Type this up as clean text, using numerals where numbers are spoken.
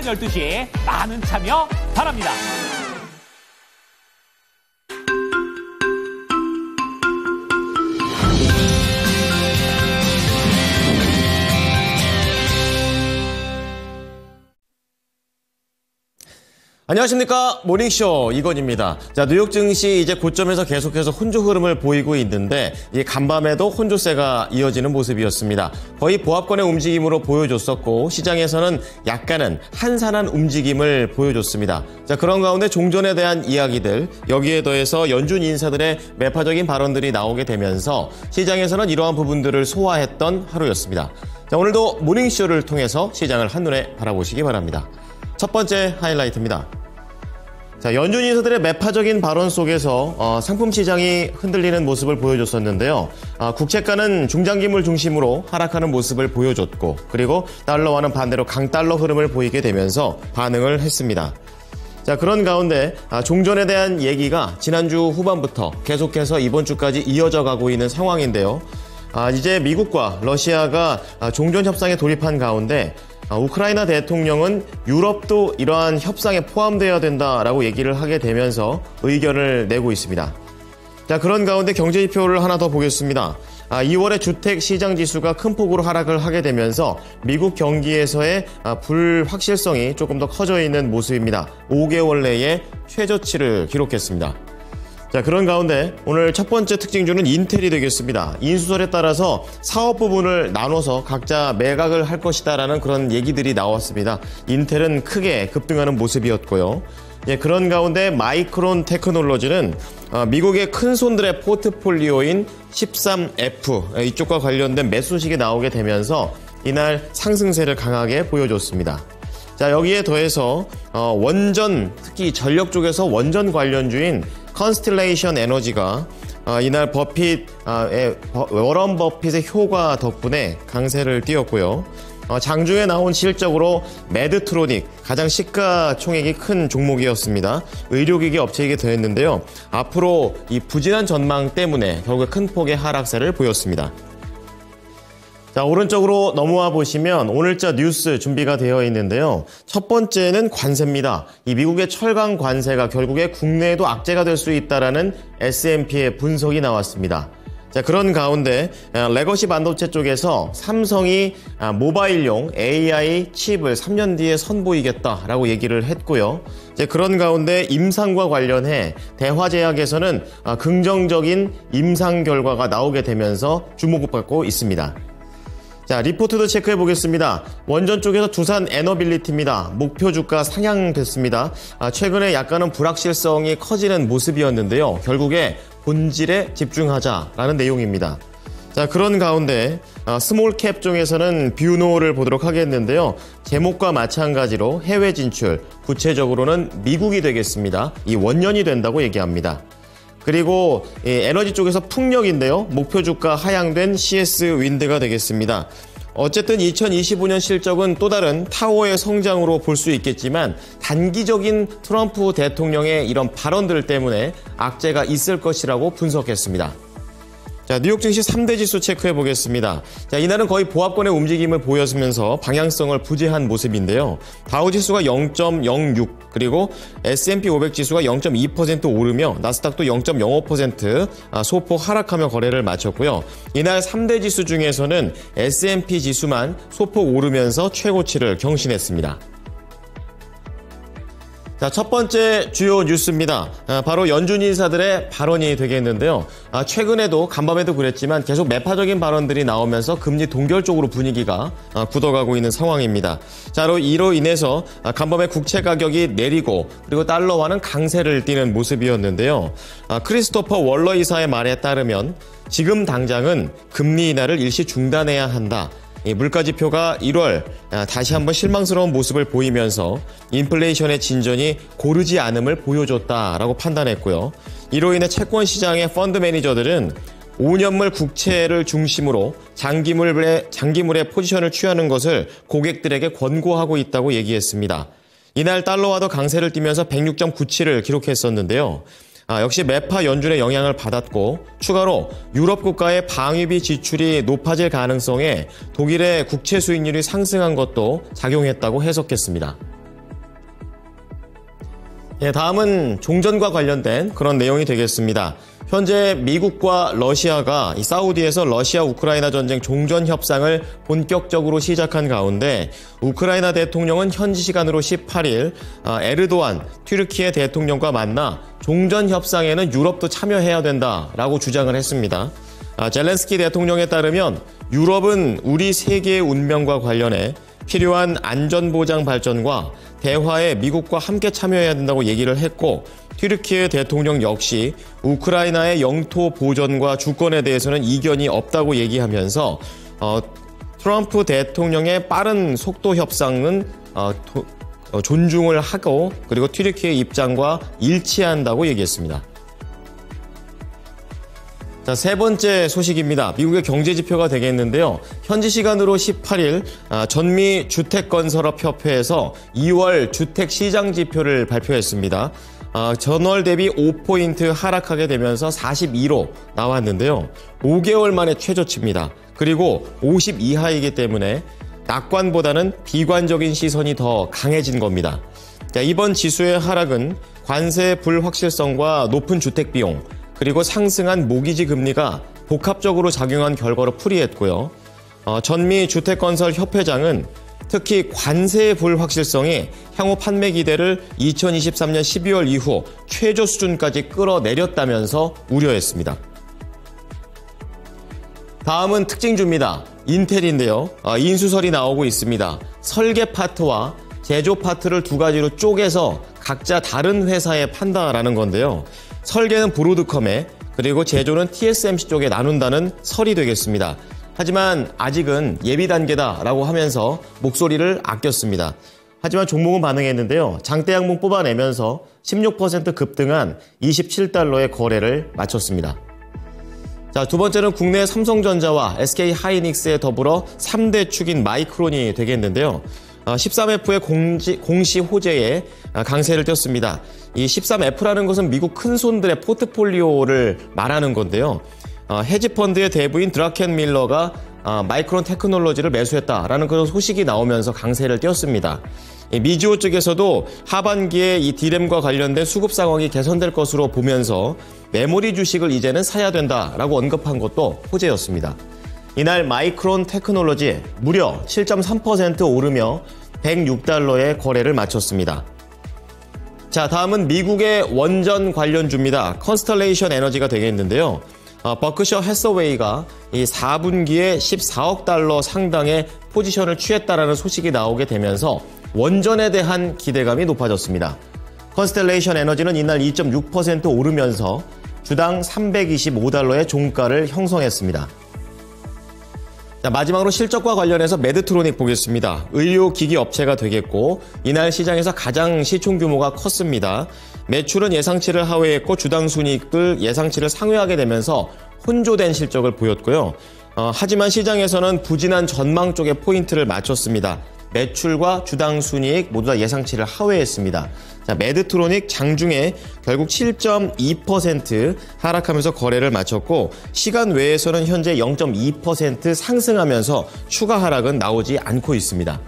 오전 12시 많은 참여 바랍니다. 안녕하십니까. 모닝쇼 이건입니다. 자, 뉴욕 증시 이제 고점에서 계속해서 혼조 흐름을 보이고 있는데 이 간밤에도 혼조세가 이어지는 모습이었습니다. 거의 보합권의 움직임으로 보여줬었고 시장에서는 약간은 한산한 움직임을 보여줬습니다. 자, 그런 가운데 종전에 대한 이야기들, 여기에 더해서 연준 인사들의 매파적인 발언들이 나오게 되면서 시장에서는 이러한 부분들을 소화했던 하루였습니다. 자, 오늘도 모닝쇼를 통해서 시장을 한눈에 바라보시기 바랍니다. 첫 번째 하이라이트입니다. 자, 연준 인사들의 매파적인 발언 속에서 상품 시장이 흔들리는 모습을 보여줬었는데요. 국채가는 중장기물 중심으로 하락하는 모습을 보여줬고, 그리고 달러와는 반대로 강달러 흐름을 보이게 되면서 반응을 했습니다. 자, 그런 가운데 종전에 대한 얘기가 지난주 후반부터 계속해서 이번 주까지 이어져 가고 있는 상황인데요. 이제 미국과 러시아가 종전 협상에 돌입한 가운데 우크라이나 대통령은 유럽도 이러한 협상에 포함되어야 된다라고 얘기를 하게 되면서 의견을 내고 있습니다. 자, 그런 가운데 경제지표를 하나 더 보겠습니다. 2월에 주택시장지수가 큰 폭으로 하락을 하게 되면서 미국 경기에서의 불확실성이 조금 더 커져 있는 모습입니다. 5개월 내에 최저치를 기록했습니다. 자, 그런 가운데 오늘 첫 번째 특징주는 인텔이 되겠습니다. 인수설에 따라서 사업 부분을 나눠서 각자 매각을 할 것이다라는 그런 얘기들이 나왔습니다. 인텔은 크게 급등하는 모습이었고요. 예, 그런 가운데 마이크론 테크놀로지는 미국의 큰 손들의 포트폴리오인 13F 이쪽과 관련된 매수식이 나오게 되면서 이날 상승세를 강하게 보여줬습니다. 자, 여기에 더해서 원전, 특히 전력 쪽에서 원전 관련주인 컨스텔레이션 에너지가 이날 워런 버핏의 효과 덕분에 강세를 띄웠고요. 장중에 나온 실적으로 매드트로닉, 가장 시가총액이 큰 종목이었습니다. 의료기기 업체이게 되었는데요. 앞으로 이 부진한 전망 때문에 결국 큰 폭의 하락세를 보였습니다. 자, 오른쪽으로 넘어와 보시면 오늘자 뉴스 준비가 되어 있는데요. 첫 번째는 관세입니다. 이 미국의 철강 관세가 결국에 국내에도 악재가 될 수 있다라는 S&P의 분석이 나왔습니다. 자, 그런 가운데 레거시 반도체 쪽에서 삼성이 모바일용 AI 칩을 3년 뒤에 선보이겠다라고 얘기를 했고요. 이제 그런 가운데 임상과 관련해 대화제약에서는 긍정적인 임상 결과가 나오게 되면서 주목받고 있습니다. 자, 리포트도 체크해 보겠습니다. 원전 쪽에서 두산 에너빌리티입니다. 목표 주가 상향됐습니다. 최근에 약간은 불확실성이 커지는 모습이었는데요. 결국에 본질에 집중하자라는 내용입니다. 자, 그런 가운데 스몰캡 중에서는 뷰노를 보도록 하겠는데요. 제목과 마찬가지로 해외 진출, 구체적으로는 미국이 되겠습니다. 이 원년이 된다고 얘기합니다. 그리고 에너지 쪽에서 풍력인데요. 목표 주가 하향된 CS 윈드가 되겠습니다. 어쨌든 2025년 실적은 또 다른 타워의 성장으로 볼 수 있겠지만 단기적인 트럼프 대통령의 이런 발언들 때문에 악재가 있을 것이라고 분석했습니다. 자, 뉴욕 증시 3대 지수 체크해 보겠습니다. 자, 이날은 거의 보합권의 움직임을 보였으면서 방향성을 부재한 모습인데요. 다우 지수가 0.06, 그리고 S&P 500 지수가 0.2% 오르며 나스닥도 0.05% 소폭 하락하며 거래를 마쳤고요. 이날 3대 지수 중에서는 S&P 지수만 소폭 오르면서 최고치를 경신했습니다. 자, 첫 번째 주요 뉴스입니다. 바로 연준 인사들의 발언이 되겠는데요. 최근에도 간밤에도 그랬지만 계속 매파적인 발언들이 나오면서 금리 동결 쪽으로 분위기가 굳어가고 있는 상황입니다. 자, 이로 인해서 간밤에 국채 가격이 내리고 그리고 달러와는 강세를 띠는 모습이었는데요. 크리스토퍼 월러 이사의 말에 따르면 지금 당장은 금리 인하를 일시 중단해야 한다. 물가지표가 1월 다시 한번 실망스러운 모습을 보이면서 인플레이션의 진전이 고르지 않음을 보여줬다라고 판단했고요. 이로 인해 채권 시장의 펀드 매니저들은 5년물 국채를 중심으로 장기물의 포지션을 취하는 것을 고객들에게 권고하고 있다고 얘기했습니다. 이날 달러와도 강세를 띠면서 106.97을 기록했었는데요. 역시 매파 연준의 영향을 받았고 추가로 유럽 국가의 방위비 지출이 높아질 가능성에 독일의 국채 수익률이 상승한 것도 작용했다고 해석했습니다. 예, 다음은 종전과 관련된 그런 내용이 되겠습니다. 현재 미국과 러시아가 이 사우디에서 러시아 우크라이나 전쟁 종전 협상을 본격적으로 시작한 가운데 우크라이나 대통령은 현지 시간으로 18일 에르도안 튀르키예 대통령과 만나 종전 협상에는 유럽도 참여해야 된다라고 주장을 했습니다. 젤렌스키 대통령에 따르면 유럽은 우리 세계의 운명과 관련해 필요한 안전보장 발전과 대화에 미국과 함께 참여해야 된다고 얘기를 했고 튀르키예 대통령 역시 우크라이나의 영토 보전과 주권에 대해서는 이견이 없다고 얘기하면서 트럼프 대통령의 빠른 속도 협상은 존중을 하고 그리고 튀르키예 입장과 일치한다고 얘기했습니다. 자, 세 번째 소식입니다. 미국의 경제지표가 되겠는데요. 현지 시간으로 18일 전미 주택건설업협회에서 2월 주택시장지표를 발표했습니다. 전월 대비 5포인트 하락하게 되면서 42로 나왔는데요. 5개월 만에 최저치입니다. 그리고 50 이하이기 때문에 낙관보다는 비관적인 시선이 더 강해진 겁니다. 자, 이번 지수의 하락은 관세 불확실성과 높은 주택비용, 그리고 상승한 모기지 금리가 복합적으로 작용한 결과로 풀이했고요. 전미 주택건설 협회장은 특히 관세의 불확실성이 향후 판매 기대를 2023년 12월 이후 최저 수준까지 끌어내렸다면서 우려했습니다. 다음은 특징주입니다. 인텔인데요. 인수설이 나오고 있습니다. 설계 파트와 제조 파트를 두 가지로 쪼개서 각자 다른 회사에 판다라는 건데요. 설계는 브로드컴에 그리고 제조는 TSMC 쪽에 나눈다는 설이 되겠습니다. 하지만 아직은 예비 단계다라고 하면서 목소리를 아꼈습니다. 하지만 종목은 반응했는데요. 장대 항목 뽑아내면서 16% 급등한 27달러의 거래를 마쳤습니다. 자, 두 번째는 국내 삼성전자와 SK하이닉스에 더불어 3대 축인 마이크론이 되겠는데요. 13F의 공시 호재에 강세를 띄었습니다. 이 13F라는 것은 미국 큰손들의 포트폴리오를 말하는 건데요. 헤지펀드의 대부인 드라켄밀러가 마이크론 테크놀로지를 매수했다라는 그런 소식이 나오면서 강세를 띄었습니다. 미지오 쪽에서도 하반기에 이 D램과 관련된 수급 상황이 개선될 것으로 보면서 메모리 주식을 이제는 사야 된다라고 언급한 것도 호재였습니다. 이날 마이크론 테크놀로지 무려 7.3% 오르며 106달러의 거래를 마쳤습니다. 자, 다음은 미국의 원전 관련주입니다. 컨스텔레이션 에너지가 되겠는데요. 버크셔 해서웨이가 이 4분기에 14억 달러 상당의 포지션을 취했다라는 소식이 나오게 되면서 원전에 대한 기대감이 높아졌습니다. 컨스텔레이션 에너지는 이날 2.6% 오르면서 주당 325달러의 종가를 형성했습니다. 자, 마지막으로 실적과 관련해서 메드트로닉 보겠습니다. 의료기기 업체가 되겠고 이날 시장에서 가장 시총 규모가 컸습니다. 매출은 예상치를 하회했고 주당 순이익들 예상치를 상회하게 되면서 혼조된 실적을 보였고요. 하지만 시장에서는 부진한 전망 쪽에 포인트를 맞췄습니다. 매출과 주당 순이익 모두 다 예상치를 하회했습니다. 자, 메드트로닉 장중에 결국 7.2% 하락하면서 거래를 마쳤고 시간 외에서는 현재 0.2% 상승하면서 추가 하락은 나오지 않고 있습니다.